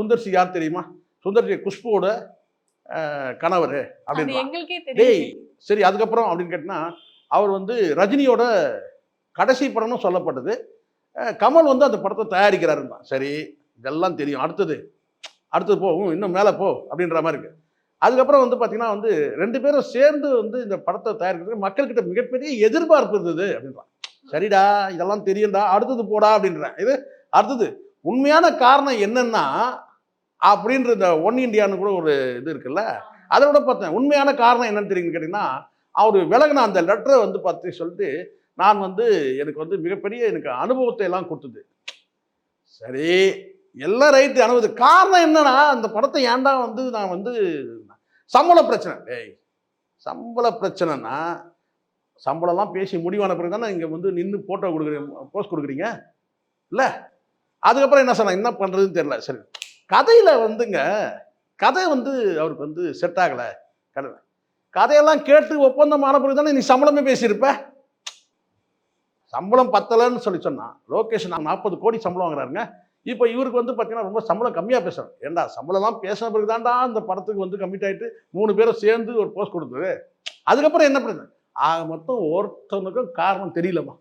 சுந்தர்சி யார் தெரியுமா? சுந்தர்சி குஷ்புவோட கணவர் அது அப்படின்றான். எங்களுக்கே டேய் தெரியும். சரி அதுக்கப்புறம் அப்படின்னு கேட்டினா, அவர் வந்து ரஜினியோட கடைசி படம்னு சொல்லப்பட்டது. கமல் வந்து அந்த படத்தை தயாரிக்கிறாருன்னா. சரி இதெல்லாம் தெரியும். அடுத்தது அடுத்தது போ இன்னும் மேலே போ அப்படின்ற மாதிரி இருக்கு. அதுக்கப்புறம் வந்து பார்த்தீங்கன்னா வந்து 2 பேரும் சேர்ந்து வந்து இந்த படத்தை தயாரிக்கிறதுக்கு மக்கள்கிட்ட மிகப்பெரிய எதிர்பார்ப்பு இருந்தது அப்படின்றான். சரிடா இதெல்லாம் தெரியும்டா, அடுத்தது போடா அப்படின்றேன். இது அடுத்தது உண்மையான காரணம் என்னன்னா அப்படின்ற இந்த ஒன் இண்டியான்னு கூட ஒரு இது இருக்குல்ல, அதை விட பார்த்தேன். உண்மையான காரணம் என்னன்னு தெரியும்னு கேட்டிங்கன்னா, அவர் விலகின அந்த லெட்டரை வந்து பார்த்து சொல்லிட்டு, நான் வந்து எனக்கு வந்து மிகப்பெரிய எனக்கு அனுபவத்தை எல்லாம் கொடுத்தது. சரி எல்லாம் ரைட்டு அனுபவத்து காரணம் என்னன்னா, அந்த படத்தை ஏன்டா வந்து நான் வந்து சம்பள பிரச்சனை. டேய் சம்பள பிரச்சனைனா, சம்பளம்லாம் பேசி முடிவான பிறகு தானே இங்கே வந்து நின்று ஃபோட்டோ கொடுக்குறீங்க, போஸ்ட் கொடுக்குறீங்க இல்ல. அதுக்கப்புறம் என்ன சொன்னாங்க, என்ன பண்ணுறதுன்னு தெரியல. சரி கதையில் வந்துங்க, கதை வந்து அவருக்கு வந்து செட் ஆகலை. கதையெல்லாம் கேட்டு ஒப்பந்தம் ஆன பிறகு தானே நீ சம்பளமே பேசியிருப்ப. சம்பளம் பத்தலைன்னு சொல்லி சொன்னான். லோகேஷ் 40 கோடி சம்பளம் வாங்குறாருங்க. இப்போ இவருக்கு வந்து பார்த்தீங்கன்னா ரொம்ப சம்பளம் கம்மியாக பேசுறாரு. ஏன்டா சம்பளம்லாம் பேசின பிறகு தான்டா அந்த படத்துக்கு வந்து கமிட் ஆகிட்டு 3 பேரும் சேர்ந்து ஒரு போஸ்ட் கொடுத்தது. அதுக்கப்புறம் என்ன பண்ணுது? ஆக மொத்தம் ஒருத்தனுக்கும் காரணம் தெரியலம்மா.